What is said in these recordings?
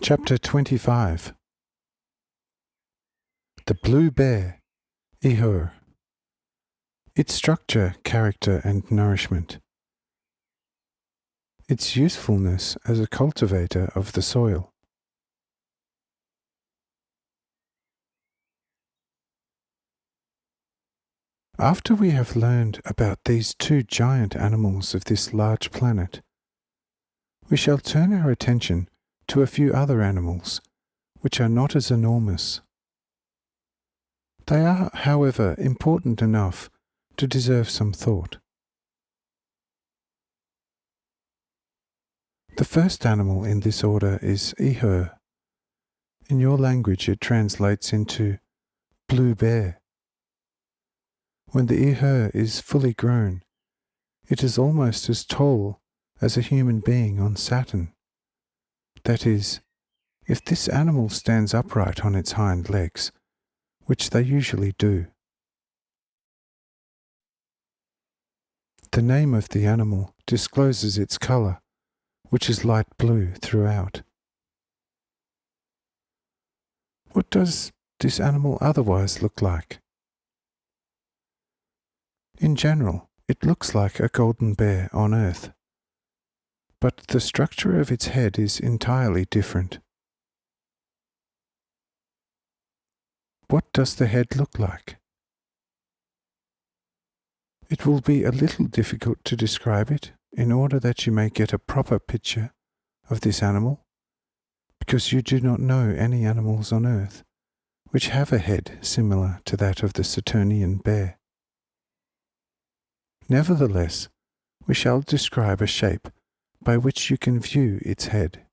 Chapter 25. The Blue Bear, Ihur. Its structure, character and nourishment. Its usefulness as a cultivator of the soil. After we have learned about these two giant animals of this large planet, we shall turn our attention to a few other animals which are not as enormous. They are, however, important enough to deserve some thought. The first animal in this order is Ihur. In your language it translates into blue bear. When the Ihur is fully grown, it is almost as tall as a human being on Saturn. That is, if this animal stands upright on its hind legs, which they usually do. The name of the animal discloses its colour, which is light blue throughout. What does this animal otherwise look like? In general, it looks like a golden bear on earth, but the structure of its head is entirely different. What does the head look like? It will be a little difficult to describe it in order that you may get a proper picture of this animal, because you do not know any animals on earth which have a head similar to that of the Saturnian bear. Nevertheless, we shall describe a shape by which you can view its head.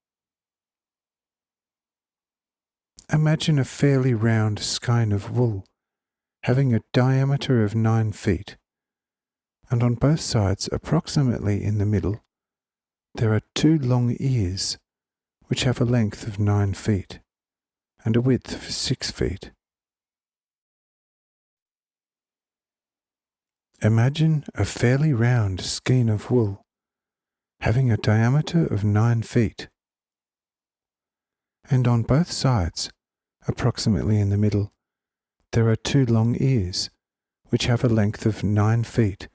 Imagine a fairly round skein of wool having a diameter of 9 feet, and on both sides, approximately in the middle, there are 2 long ears which have a length of 9 feet and a width of 6 feet. Imagine a fairly round skein of wool having a diameter of 9 feet, and on both sides, approximately in the middle, there are 2 long ears which have a length of 9 feet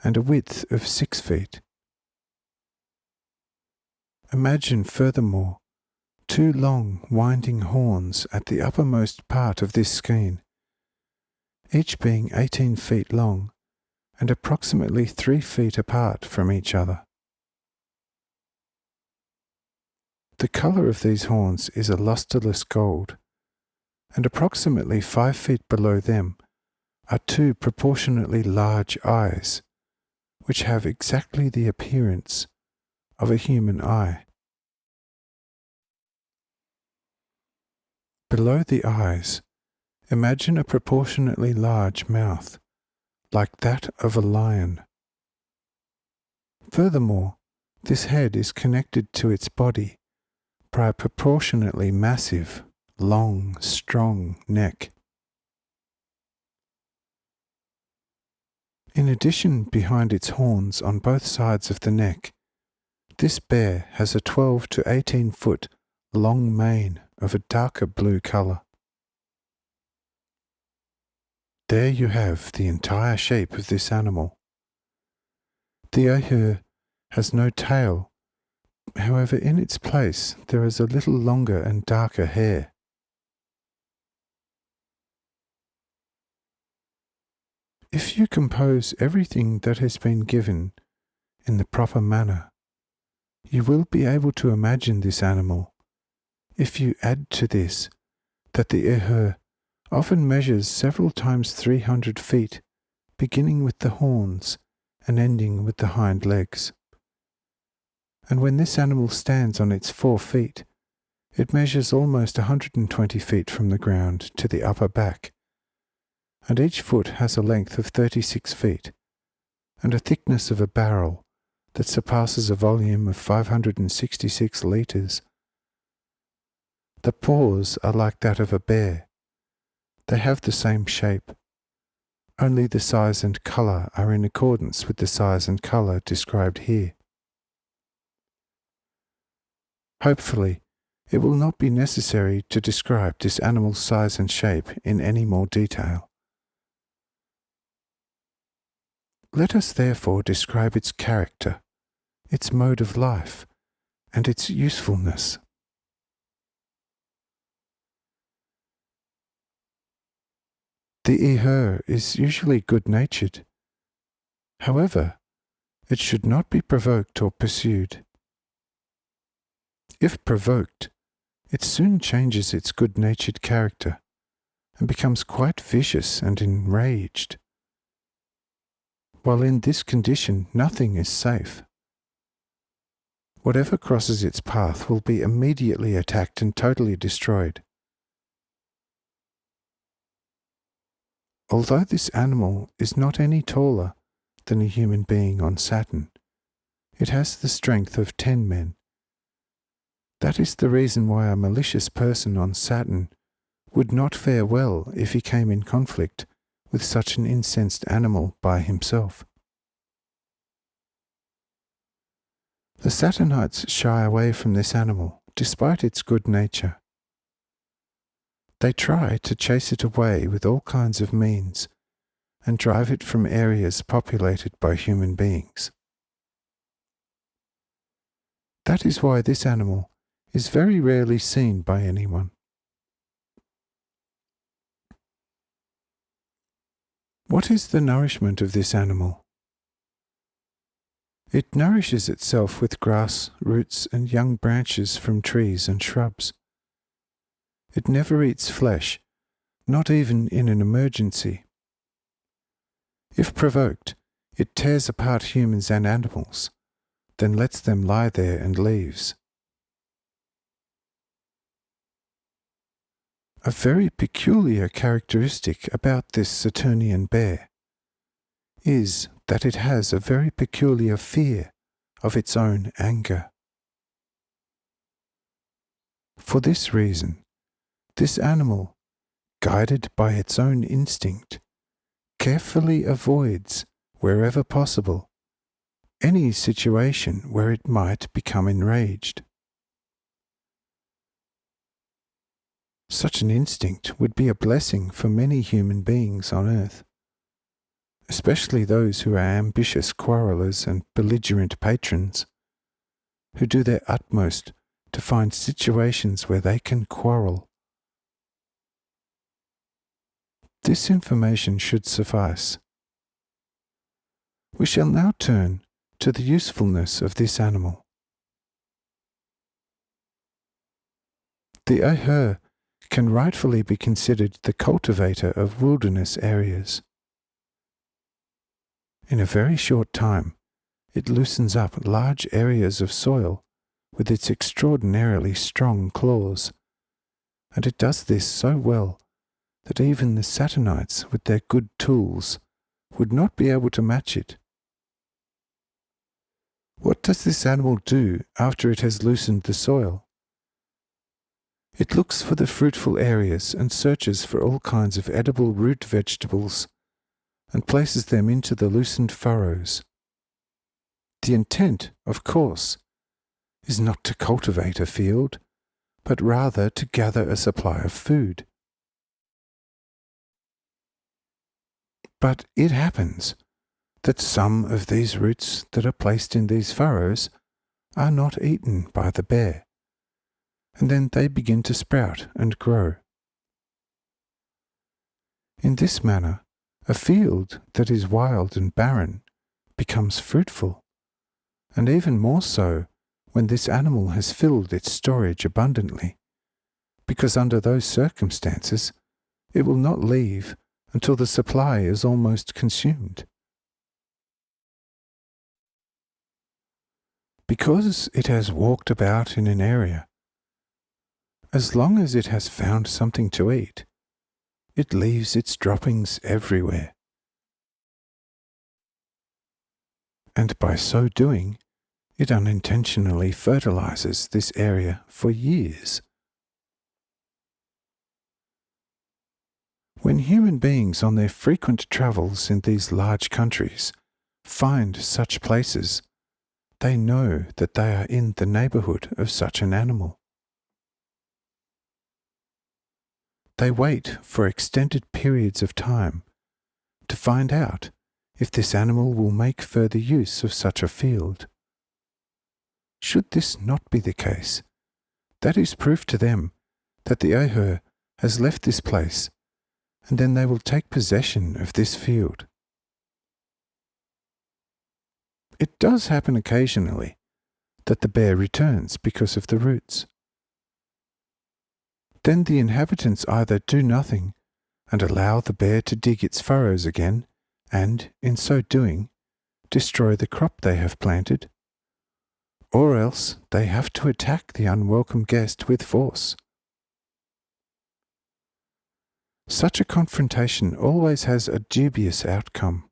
and a width of 6 feet. Imagine furthermore 2 long winding horns at the uppermost part of this skein, each being 18 feet long and approximately 3 feet apart from each other. The colour of these horns is a lustreless gold, and approximately 5 feet below them are 2 proportionately large eyes, which have exactly the appearance of a human eye. Below the eyes, imagine a proportionately large mouth, like that of a lion. Furthermore, this head is connected to its body by a proportionately massive, long, strong neck. In addition, behind its horns on both sides of the neck, this bear has a 12 to 18 foot long mane of a darker blue colour. There you have the entire shape of this animal. The Ihur has no tail. However, in its place there is a little longer and darker hair. If you compose everything that has been given in the proper manner, you will be able to imagine this animal. If you add to this that the Ihur often measures several times 300 feet, beginning with the horns and ending with the hind legs. And when this animal stands on its 4 feet, it measures almost 120 feet from the ground to the upper back, and each foot has a length of 36 feet, and a thickness of a barrel that surpasses a volume of 566 litres. The paws are like that of a bear. They have the same shape, only the size and colour are in accordance with the size and colour described here. Hopefully, it will not be necessary to describe this animal's size and shape in any more detail. Let us therefore describe its character, its mode of life, and its usefulness. The ihur is usually good-natured. However, it should not be provoked or pursued. If provoked, it soon changes its good-natured character and becomes quite vicious and enraged. While in this condition, nothing is safe. Whatever crosses its path will be immediately attacked and totally destroyed. Although this animal is not any taller than a human being on Saturn, it has the strength of 10 men. That is the reason why a malicious person on Saturn would not fare well if he came in conflict with such an incensed animal by himself. The Saturnites shy away from this animal, despite its good nature. They try to chase it away with all kinds of means and drive it from areas populated by human beings. That is why this animal is very rarely seen by anyone. What is the nourishment of this animal? It nourishes itself with grass, roots, and young branches from trees and shrubs. It never eats flesh, not even in an emergency. If provoked, it tears apart humans and animals, then lets them lie there and leaves. A very peculiar characteristic about this Saturnian bear is that it has a very peculiar fear of its own anger. For this reason, this animal, guided by its own instinct, carefully avoids, wherever possible, any situation where it might become enraged. Such an instinct would be a blessing for many human beings on earth, especially those who are ambitious quarrellers and belligerent patrons, who do their utmost to find situations where they can quarrel. This information should suffice. We shall now turn to the usefulness of this animal. The ihur can rightfully be considered the cultivator of wilderness areas. In a very short time, it loosens up large areas of soil with its extraordinarily strong claws, and it does this so well that even the Saturnites with their good tools would not be able to match it. What does this animal do after it has loosened the soil? It looks for the fruitful areas and searches for all kinds of edible root vegetables and places them into the loosened furrows. The intent, of course, is not to cultivate a field, but rather to gather a supply of food. But it happens that some of these roots that are placed in these furrows are not eaten by the bear, and then they begin to sprout and grow. In this manner, a field that is wild and barren becomes fruitful, and even more so when this animal has filled its storage abundantly, because under those circumstances it will not leave until the supply is almost consumed. Because it has walked about in an area, as long as it has found something to eat, it leaves its droppings everywhere. And by so doing, it unintentionally fertilizes this area for years. When human beings on their frequent travels in these large countries find such places, they know that they are in the neighborhood of such an animal. they wait for extended periods of time to find out if this animal will make further use of such a field. Should this not be the case, that is proof to them that the Ahur has left this place, and then they will take possession of this field. It does happen occasionally that the bear returns because of the roots. Then the inhabitants either do nothing and allow the bear to dig its furrows again, and, in so doing, destroy the crop they have planted, or else they have to attack the unwelcome guest with force. Such a confrontation always has a dubious outcome.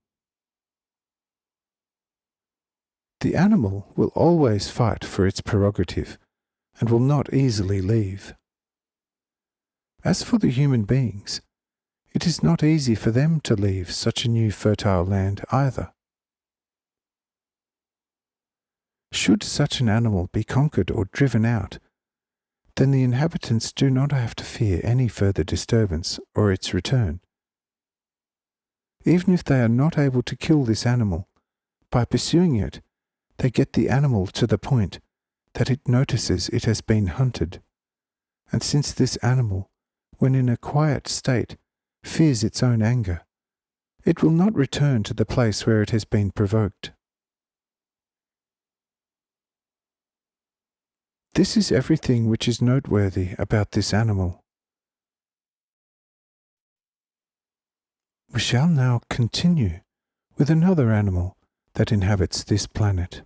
The animal will always fight for its prerogative and will not easily leave. As for the human beings, it is not easy for them to leave such a new fertile land either. Should such an animal be conquered or driven out, then the inhabitants do not have to fear any further disturbance or its return. Even if they are not able to kill this animal, by pursuing it, they get the animal to the point that it notices it has been hunted, and since this animal, when in a quiet state, fears its own anger, it will not return to the place where it has been provoked. This is everything which is noteworthy about this animal. We shall now continue with another animal that inhabits this planet.